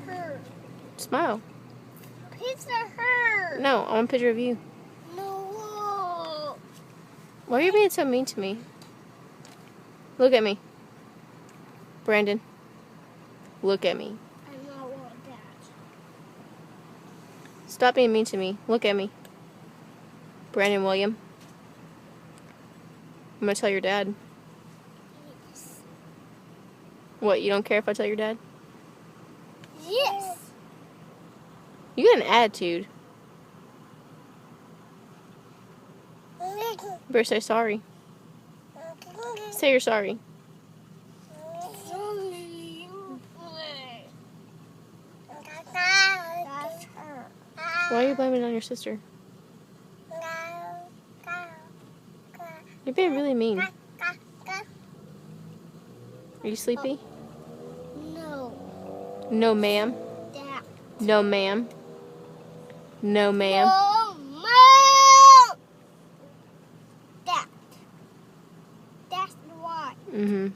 Her. Smile. Picture her. No, I want a picture of you. No. Why are you being so mean to me? Look at me. Brandon. Look at me. I don't want that. Stop being mean to me. Look at me. Brandon William. I'm gonna tell your dad. Yes. What, you don't care if I tell your dad? Yes. You got an attitude. You better say sorry. Say you're sorry. That's her. Why are you blaming it on your sister? You're being really mean. Are you sleepy? No. No, ma'am. That. No, ma'am. No, ma'am. No, Mom. That. That's why. Mm-hmm.